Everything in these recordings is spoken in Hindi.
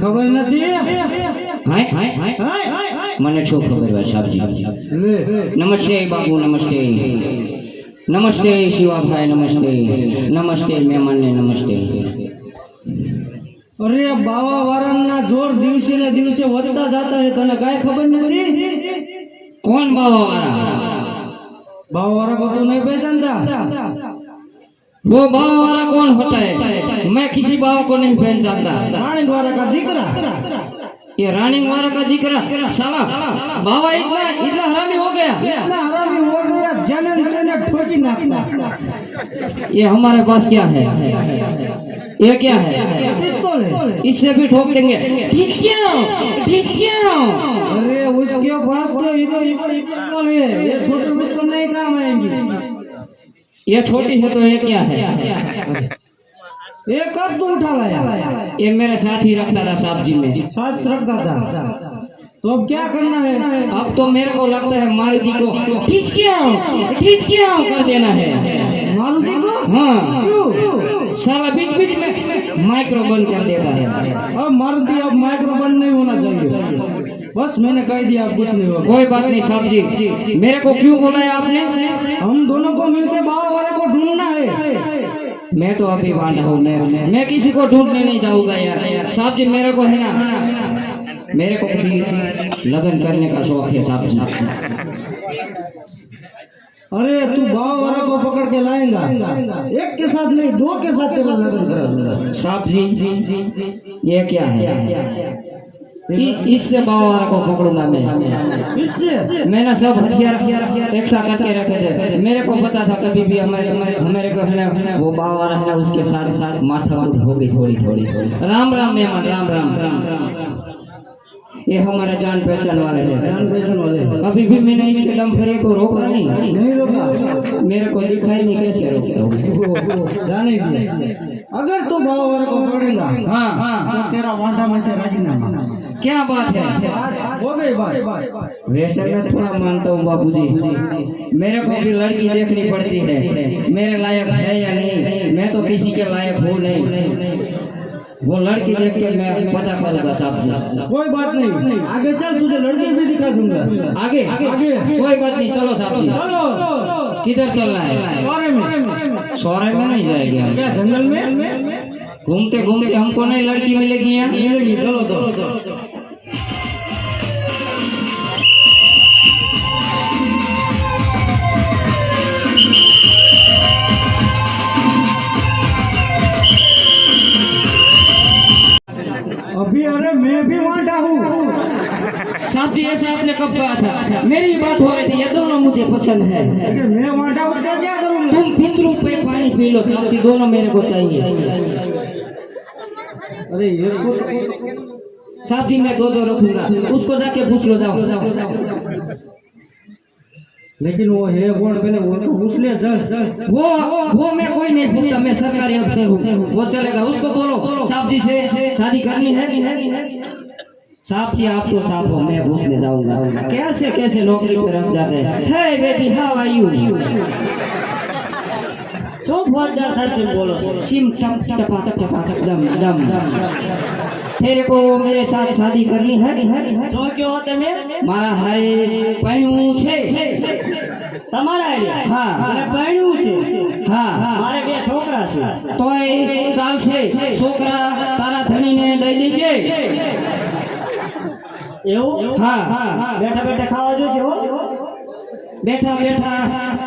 ખબર નથી હાય હાય હાય મને શું ખબર હોય સાહેબજી નમસ્તે બાબુ નમસ્તે નમસ્તે શિવાભાઈ નમસ્તે નમસ્તે મહેમાનને નમસ્તે અરે બાવા વારણના જોર દિવસે ને દિવસે વધતા જાતા है તને કાઈ ખબર નથી कौन बाबा वाला बावा वाला को तो नहीं पहचानता वो बाबा वाला कौन होता है मैं किसी बाबा को नहीं पहचानता रानी द्वारा का दिकरा ये रानी वाला का दिकरा साला बाबा इतना हरामी हो गया जन्म देने ठोकी नाखता ये हमारे पास क्या है ये क्या है पिस्तौल है इससे भी ठोक देंगे ठीक क्या अरे उसके पास तो पिस्तौल है ये छोटे पिस्तौल नहीं काम आएंगी ये छोटी है तो ये क्या है ये कब तू उठा लाया ये मेरे साथ ही रखता था साहब जी में साथ रखता था तो अब क्या करना है अब तो मेरे को लगता है मारुति को ठीक क्या कर देना है मारुति को हाँ क्यों सारा बीच में माइक्रो बंद कर देता है अब मारुति अब माइक्रो बंद नहीं होना चाहिए बस मैंने कह दिया अब कुछ नहीं होगा कोई बात नहीं साहब जी मेरे को क्यों बोला है आपने हम दोनों को मिलके बाबा वाले को ढूंढना है मैं तो अभी बांधा हूँ मैं किसी को ढूंढने नहीं जाऊंगा यार साहब जी मेरे को है ना मेरे को भी लगन करने का शौक है साहब जी अरे तू बाबा वाला को पकड़ के लाएगा एक के साथ नहीं दो के साथ तेरा लगन करेगा साहब जी ये क्या है इससे बाबा वाला को पकड़ूंगा मैं इससे मैंने सब हथियार इकट्ठा करके रखे थे मेरे को पता था कभी भी हमारे को है ना वो बाबा वाला है ना उसके साथ माथा होगी थोड़ी राम राम मेहमान राम राम ये हमारे जान पहचान वाले हैं अभी भी मैंने इसके दमखरे को रोका नहीं रोका मेरे को दिखाई नहीं कैसे रोकता हूँ जाने दिया अगर तू बाबा वाले को पकड़ेगा हाँ तो तेरा वांटा में से राजीनामा क्या बात है हो गई बात वैसे मैं थोड़ा मानता हूँ बाबूजी मेरे को भी लड़की देखनी पड़ती है मेरे लायक है या नहीं मैं तो किसी के लायक हूँ नहीं वो लड़की देख के मैं पता करूंगा साहब कोई बात नहीं आगे चल तुझे लड़की भी दिखा दूंगा आगे कोई बात नहीं चलो साहब चलो किधर चलना है सौरे में नहीं जाएगी हम क्या जंगल में घूमते हमको नहीं लड़की मिलेगी यहाँ मिलेगी चलो अभी अरे मैं भी वांटा हूँ साहब जी ऐसा आपने कब कहा था मेरी बात हो रही थी ये दोनों मुझे पसंद है मैं वांटा उसका क्या करूँगा तुम बिंदु पे पानी पी लो साहब जी दोनों मेरे को चाहिए अरे ये साहब जी मैं दो रखूंगा उसको जाके पूछ लो जाओ लेकिन वो है कौन पहले वो तो पूछ ले चल वो मैं कोई नहीं पूछता मैं सरकारी अफसर हूँ वो चलेगा उसको बोलो साहब जी से शादी करनी है साहब जी आपको साहब हो मैं पूछने जाऊंगा कैसे नौकरी पे रख जाते हैं हे बेटी हाउ आर यू तो बहुत ज्यादा साथ बोलो चिम चम टपा दम तेरे को मेरे साथ शादी करनी है तो क्यों होते में मारा हरे पहनू छे તમારા હા પૈણું છે હા મારે બે છોકરા છે તોય ચાલશે છોકરા તારા ધણીને દઈ દેજે એવું હા બેઠા બેઠા ખાવા જોશે હો બેઠા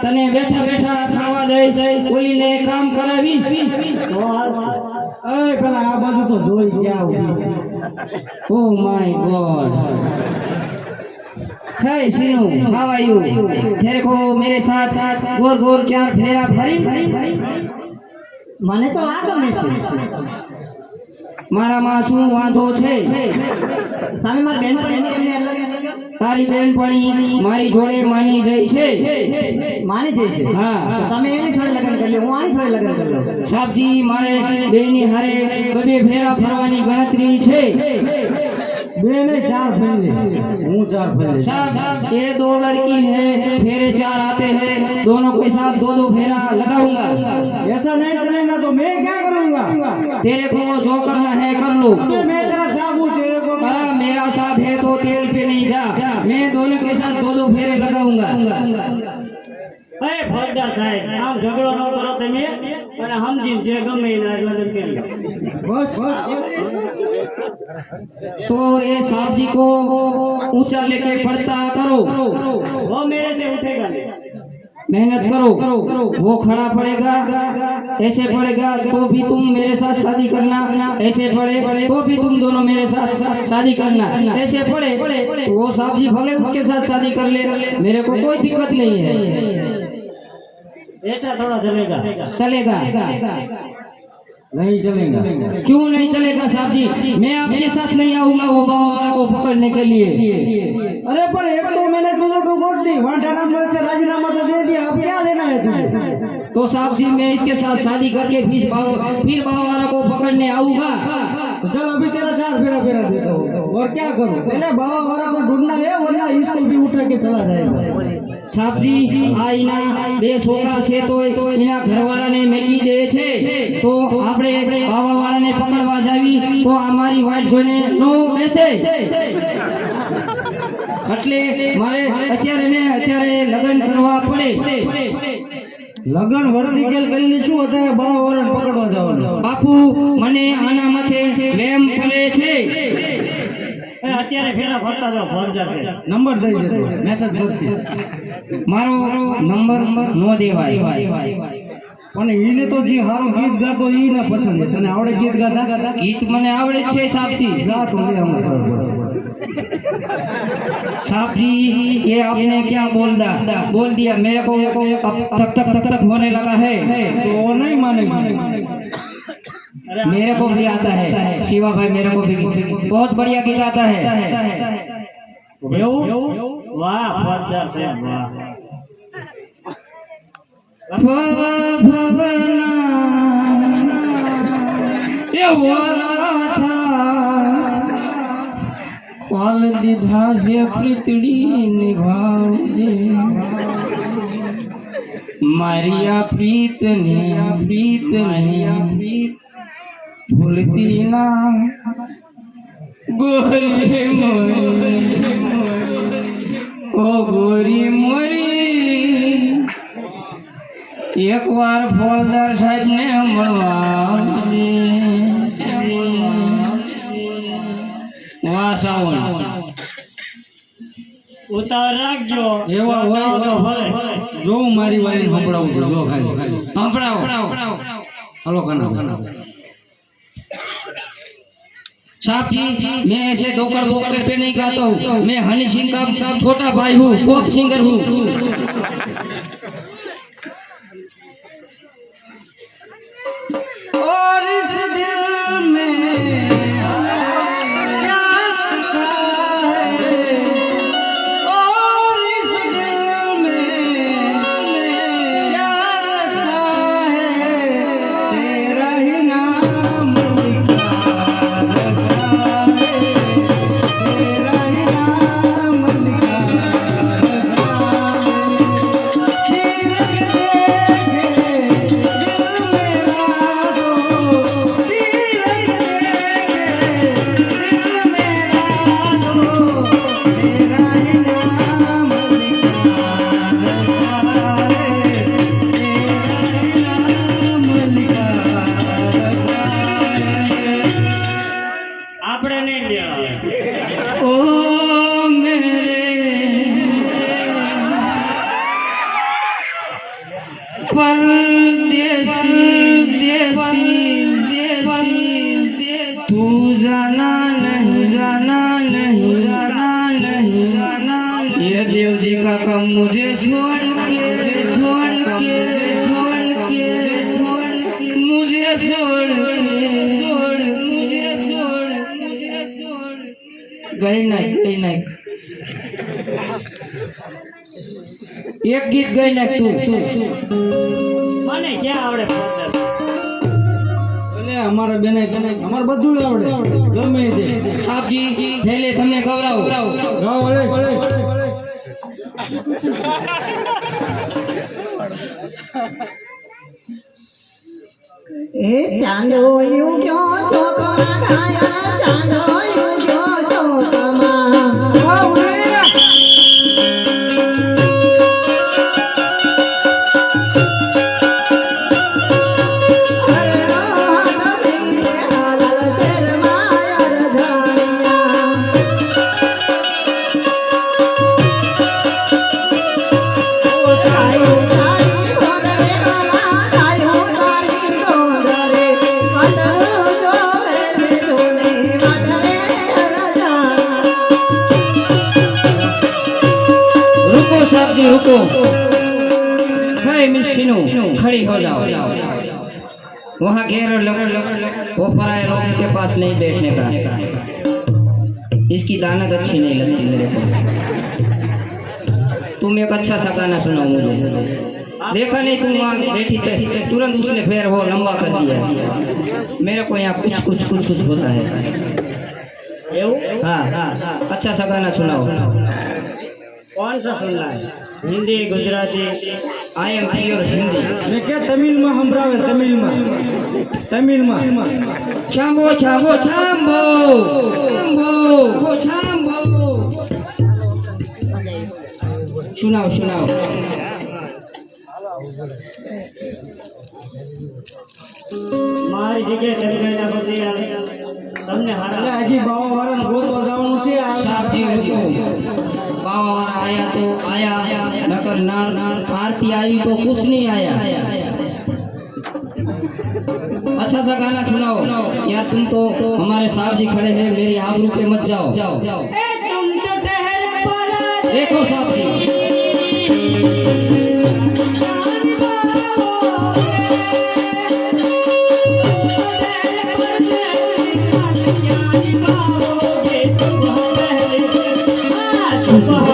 તને બેઠા ખાવા દઈશ ઓલીને કામ કરાવીશ એ પેલા આ બાજુ તો જોઈ ગયા oh my God Hey Sinu, how are you? तेरे को मेरे साथ गोर चार फेरा भरी મને તો આ ગમે છે મારા માં શું વાંધો છે સામે મારી બેન પણ એને અલગ તારી બેન પણ મારી જોડે માની જાય છે માની જાય છે હા તમે એની જોડે લગન કરી લો હું આની જોડે લગન કરી લઉં સાહેબજી મારે બેની હારે બબે ફેરા ફરવાની ગણતરી છે बेने चार फैले हूँ चार फैले साहब ये दो लड़की है फेरे चार आते हैं दोनों के साथ दो फेरा लगाऊंगा ऐसा नहीं चलेगा तो मैं क्या करूँगा तेरे को जो करना है कर लो मैं तेरा साहब को तेल पे नहीं जा, मैं दोनों के साथ दो फेरे लगाऊंगा। अरे फौजदार साहेब આમ ઝઘડો ન કરો તમે અને સમજી જે ગમે એના લગ્ન કરી बस बस तो ये साहब जी को ऊंचा लेके पढ़ता करो, वो मेरे से उठेगा नहीं। मेहनत करो, वो खड़ा पड़ेगा ऐसे पड़ेगा तो भी तुम मेरे साथ शादी करना, ऐसे पड़े तो भी तुम दोनों मेरे साथ शादी करना, ऐसे पड़े तो वो साहब जी भले उसके साथ शादी कर ले, मेरे को कोई दिक्कत नहीं है। ऐसा थोड़ा चलेगा। चलेगा? नहीं चलेगा। क्यों नहीं चलेगा साहब जी? मैं आपके साथ नहीं आऊंगा वो बाबा वाला को पकड़ने के लिए। अरे पर एक तो मैंने तुझे को वोट दी, वांटाना मेरे से राजीनामा तो दे दिया, अब क्या लेना है तुझे? तो साहब जी मैं इसके साथ शादी करके फिर बाबा वाला को पकड़ने आऊंगा। तो चल अभी तेरा 4 फेरा फेरा देता हूँ, और क्या करूँ? पहले बाबा वाला को ढूंढना है, वरना इसको भी उठा के चला जाएगा। साहब जी आईना બે છોકરા છે તો એના ઘરવાળાને મેકી દે છે, તો આપણે બાવાવાળાને પકડવા જાવી તો અમારી વાટ જોઈને નો બેસે, એટલે મારે અત્યારે લગ્ન કરવા પડે। લગન વળતી ગેલ કરીને શું અત્યારે બાવા વાળાને પકડવા જવાનું? બાપુ મને આના માથે વેમ પડે છે। અત્યારે ફેરા ફરતા જાઓ ફોજદાર છે। નંબર દઈ દેતો, મેસેજ કરશે। મારો નંબર નો દેવાય। પણ એને તો જે સારું ગીત ગાતો ઈ ને પસંદ છે, અને આવડે ગીત ગાતા ગીત મને આવડે છે સાહેબ जी। ગા તો લે અમારે साहब जी ये आपने क्या बोल दिया मेरे को तक तक तक तक होने लगा है, तो वो नहीं मानेगी। मेरे को भी आता है शिवा भाई, मेरे को भी बहुत बढ़िया गीत आता है। એવું? વાહ ફોજદાર સાહેબ વાહ। ये वाला था पाल दीधा से पृथ्वी निभाओगे, मारिया प्रीत ने भूलती ना गोरी मोरी, ओ गोरी मोरी। एक बार फौजदार साहब ने મળવા વાહ સાવણ ઉતાવળ રાખજો। એવા હોય તો ભલે જો હું મારી વાલી સંભળાવું છું, જો ખાલી સંભળાવો। હલો કના साहब जी मैं ऐसे डोकर बोकर पे नहीं गाता हूँ, मैं हनी सिंह का छोटा भाई हूँ, पॉप सिंगर हूँ। और इस दिल में क्या रखा है, और इस दिल में क्या रखा है, तेरा ही नाम लिखा रखा है, तेरा ही नाम लिखा रखा है। चीर के देखे दिल मेरा तो, चीर के देखे दिल मेरा तो, तेरा ही नाम लिखा रखा है, तेरा ही नाम लिखा रखा है। આપણે નહીં લેવા। ओ मेरे परदेसी देसी तू जाना नहीं ये देव जी का कम मुझे छोड़ के मुझे छोड़ गई नहीं एक गीत गई नहीं तू મને ક્યાં આવડે ફોજદાર? એટલે અમારા બેને અમારે બધું આવડે, ગમે તે साहब जी पहले तमने गौरव ગાઓ અરે એ ચાંદો યુગ્યો ચોકમાં ગાયા ચાંદો યુગ્યો ચોકમાં आपको। हे मिस शीनू, खड़ी हो जाओ। वहाँ घेर लो, वो पराए लोगों के पास नहीं बैठने का। इसकी दानत अच्छी नहीं लगती मेरे को। तुम एक अच्छा सा गाना सुनाओ मुझे। देखा नहीं तुम वहाँ बैठी थे, तुरंत उसने पैर वो लंबा कर दिया। मेरे को यहाँ कुछ कुछ कुछ कुछ होता है। हाँ, अच्छा सा गाना सुनाओ। कौन सा सुनना है? Hindi, Gujarati? I am pure Hindi. ને કે તમિલમાં સંભળાવે, તમિલમાં ચાંબો ચાંબો ચાંબો ચાંબો ચાંબો सुनाओ सुनाओ। મારી જગ્યાએ તમે કઈ નાખો તે તમને એટલે હારા હજી બાવા વાળાને ગોતવા જવાનું છે साहब जी रुको, बाबा आया तो आया, नकर ना आरती आई तो कुछ नहीं आया। अच्छा सा गाना सुनाओ यार। तुम तो हमारे साहब जी खड़े हैं, मेरी आबरू पे मत जाओ। तुम तो ठहर पड़ा देखो साहब जी, सुबह